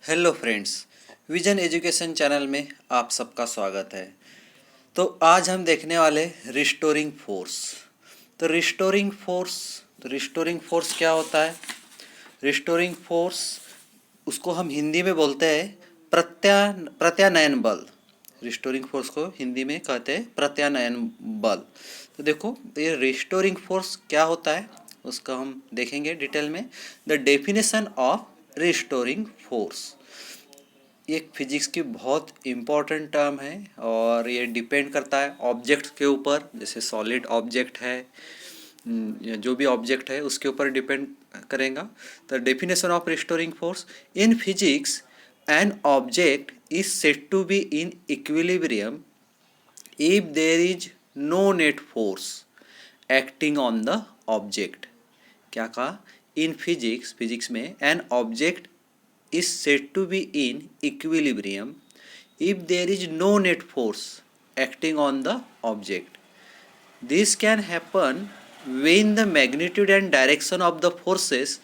Hello friends, vision education channel में आप सबका स्वागत है। तो आज हम देखने वाले रिस्टोरिंग फोर्स। तो रिस्टोरिंग फोर्स क्या होता है? रिस्टोरिंग फोर्स उसको हम हिंदी में बोलते हैं प्रत्यानयन बल। रिस्टोरिंग फोर्स को हिंदी में कहते हैं प्रत्यानयन बल। तो देखो, ये रिस्टोरिंग फोर्स क्या होता है उसका हम देखेंगे डिटेल में। The definition of restoring force एक फिजिक्स की बहुत इम्पॉर्टेंट टर्म है और ये डिपेंड करता है ऑब्जेक्ट के ऊपर। जैसे सॉलिड ऑब्जेक्ट है या जो भी ऑब्जेक्ट है उसके ऊपर डिपेंड करेगा। The definition of restoring force in physics, an object is said to be in equilibrium if there is no net force acting on the object. क्या कहा? इन फिजिक्स में an object is said to be in equilibrium if there is no net force acting on the object. This can happen when the magnitude and direction of the forces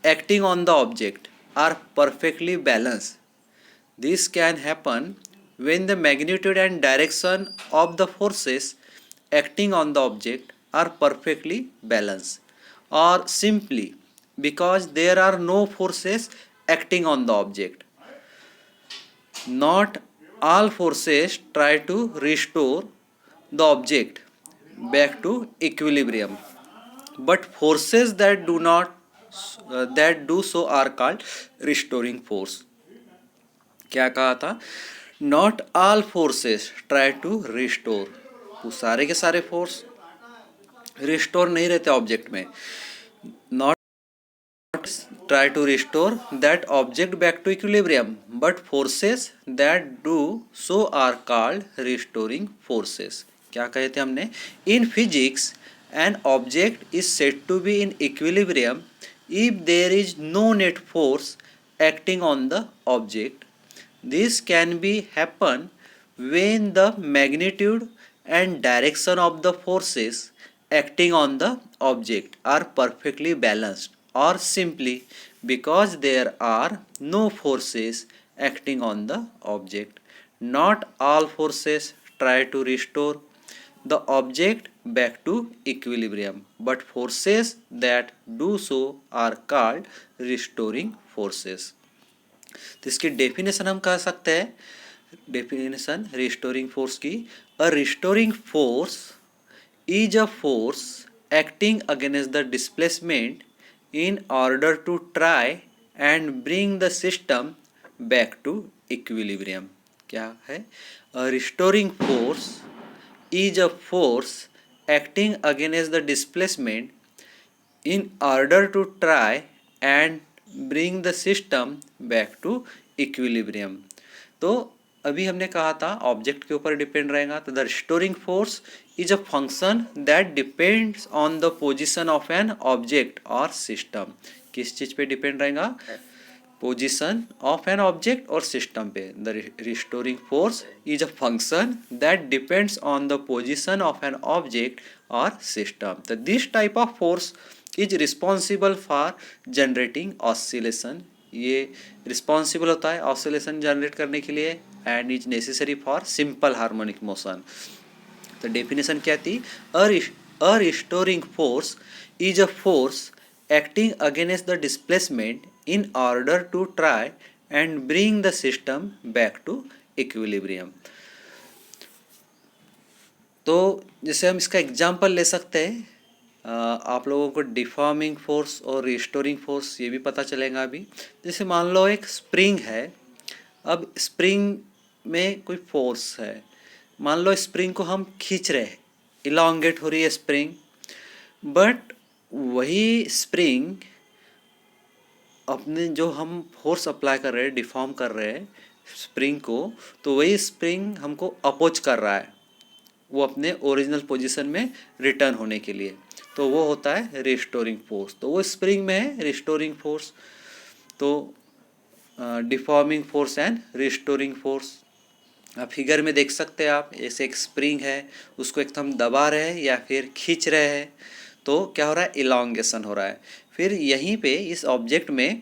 acting on the object are perfectly balanced. This can happen when the magnitude and direction of the forces acting on the object are perfectly balanced, or simply because there are no forces acting on the object. Not all forces try to restore the object back to equilibrium, but forces that do so are called restoring force. क्या कहा था? Not all forces try to restore. वो सारे के सारे force restore नहीं रहते object में। Not try to restore that object back to equilibrium, but forces that do so are called restoring forces. क्या कहे थे हमने? In physics, an object is said to be in equilibrium if there is no net force acting on the object. This can be happen when the magnitude and direction of the forces acting on the object are perfectly balanced, or simply because there are no forces acting on the object. Not all forces try to restore the object back to equilibrium, but forces that do so are called restoring forces. तो इसकी definition हम कह सकते हैं, definition restoring force की, a restoring force is a force acting against the displacement in order to try and bring the system back to equilibrium. क्या है? A restoring force is a force acting against the displacement in order to try and bring the system back to equilibrium. तो अभी हमने कहा था object के ऊपर depend रहेगा। तो the restoring force is a function that depends on the position of an object और सिस्टम। किस चीज़ पे डिपेंड रहेगा? पोजीशन ऑफ एन ऑब्जेक्ट और सिस्टम पे। The restoring force is a function that depends on the position of an object और system. तो this type of force is responsible for generating oscillation. ये responsible होता है oscillation generate करने के लिए and is necessary for simple harmonic motion. तो definition क्या थी? A restoring force is a force acting against the displacement in order to try and bring the system back to equilibrium. तो जैसे हम इसका एग्जांपल ले सकते हैं, आप लोगों को डिफॉर्मिंग फोर्स और रिस्टोरिंग फोर्स ये भी पता चलेगा अभी। जैसे मान लो एक स्प्रिंग है, अब स्प्रिंग में कोई फोर्स है, मान लो स्प्रिंग को हम खींच रहे हैं, इलांगेट हो रही है स्प्रिंग, बट वही स्प्रिंग अपने जो हम फोर्स अप्लाई कर रहे हैं, डिफॉर्म कर रहे हैं स्प्रिंग को, तो वही स्प्रिंग हमको अपोज कर रहा है वो अपने ओरिजिनल पोजीशन में रिटर्न होने के लिए। तो वो होता है रिस्टोरिंग फोर्स। तो वो स्प्रिंग में है रिस्टोरिंग फोर्स। तो deforming force and restoring force आप फिगर में देख सकते हैं। आप ऐसे एक स्प्रिंग है, उसको एक हम दबा रहे हैं या फिर खींच रहे हैं, तो क्या हो रहा है? इलांगेशन हो रहा है। फिर यहीं पे इस ऑब्जेक्ट में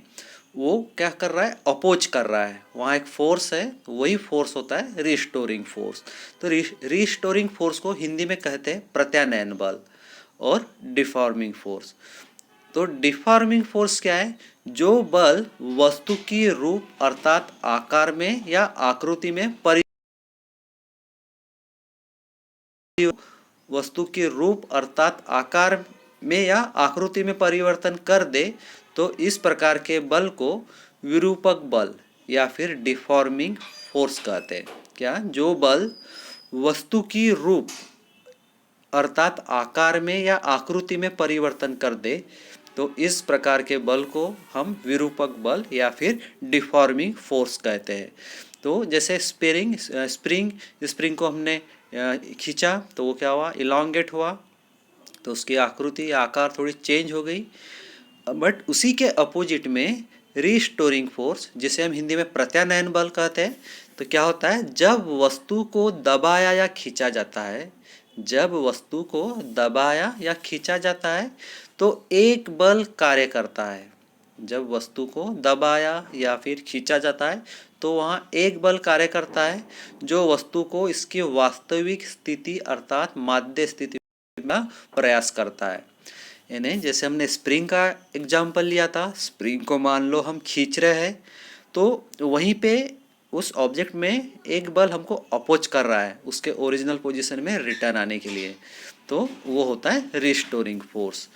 वो क्या कर रहा है, अपोज कर रहा है, वहाँ एक फोर्स है, वही फोर्स होता है रिस्टोरिंग फोर्स। तो रिस्टोरिंग फोर्स को हिंदी में कहते हैं प्रत्यानयन बल और डिफॉर्मिंग फोर्स। तो डिफॉर्मिंग फोर्स क्या है, जो बल वस्तु की रूप अर्थात आकार में या आकृति में वस्तु के रूप अर्थात आकार में या आकृति में परिवर्तन कर दे, तो इस प्रकार के बल को विरूपक बल या फिर डिफॉर्मिंग फोर्स कहते हैं। क्या, जो बल वस्तु की रूप अर्थात आकार में या आकृति में परिवर्तन कर दे, तो इस प्रकार के बल को हम विरूपक बल या फिर डिफॉर्मिंग फोर्स कहते हैं। तो जैसे स्प्रिंग को हमने खींचा तो वो क्या हुआ, इलॉन्गेट हुआ, तो उसकी आकृति या आकार थोड़ी चेंज हो गई। बट उसी के अपोजिट में रीस्टोरिंग फोर्स, जिसे हम हिंदी में प्रत्यानयन बल कहते हैं, तो क्या होता है, जब वस्तु को दबाया या खींचा जाता है, जब वस्तु को दबाया या खींचा जाता है तो एक बल कार्य करता है। जब वस्तु को दबाया या फिर खींचा जाता है तो वहाँ एक बल कार्य करता है, जो वस्तु को इसकी वास्तविक स्थिति अर्थात माध्य स्थिति में प्रयास करता है। यानी जैसे हमने स्प्रिंग का एग्जाम्पल लिया था, स्प्रिंग को मान लो हम खींच रहे हैं, तो वहीं पे उस ऑब्जेक्ट में एक बल हमको अपोज कर रहा है उसके ओरिजिनल पोजीशन में रिटर्न आने के लिए, तो वो होता है रिस्टोरिंग फोर्स।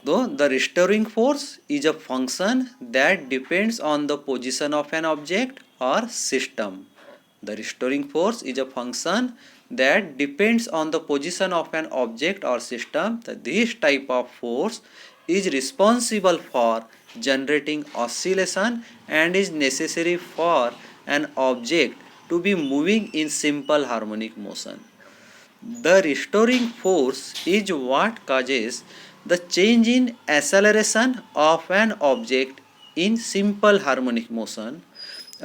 तो the restoring force is a function that depends on the position of an object और system. The restoring force is a function that depends on the position of an object or system. This type of force is responsible for generating oscillation and is necessary for an object to be moving in simple harmonic motion. The restoring force is what causes the change in acceleration of an object in simple harmonic motion.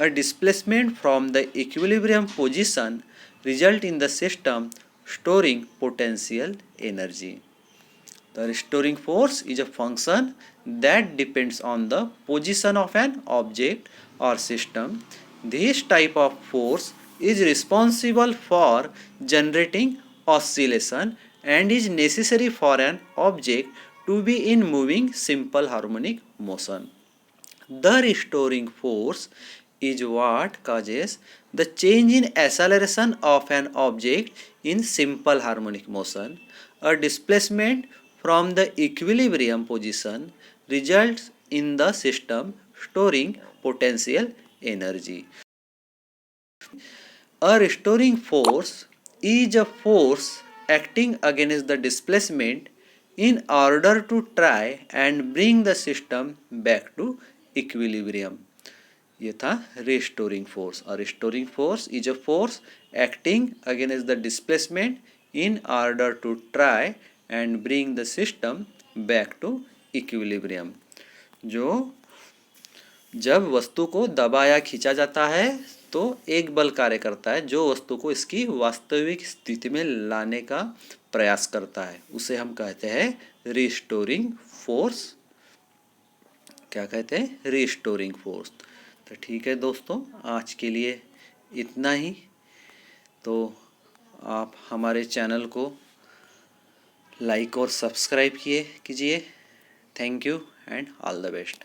A displacement from the equilibrium position result in the system storing potential energy. The restoring force is a function that depends on the position of an object or system. This type of force is responsible for generating oscillation and is necessary for an object to be in moving simple harmonic motion. The restoring force is what causes the change in acceleration of an object in simple harmonic motion. A displacement from the equilibrium position results in the system storing potential energy. A restoring force is a force acting against the displacement in order to try and bring the system back to equilibrium. ये था restoring force. और restoring force is a force acting against the displacement in order to try and bring the system back to equilibrium. जो जब वस्तु को दबाया खींचा जाता है तो एक बल कार्य करता है जो वस्तु को इसकी वास्तविक स्थिति में लाने का प्रयास करता है, उसे हम कहते हैं रिस्टोरिंग फोर्स। क्या कहते हैं, रिस्टोरिंग फोर्स। तो ठीक है दोस्तों, आज के लिए इतना ही। तो आप हमारे चैनल को लाइक और सब्सक्राइब कीजिए। Thank you and all the best.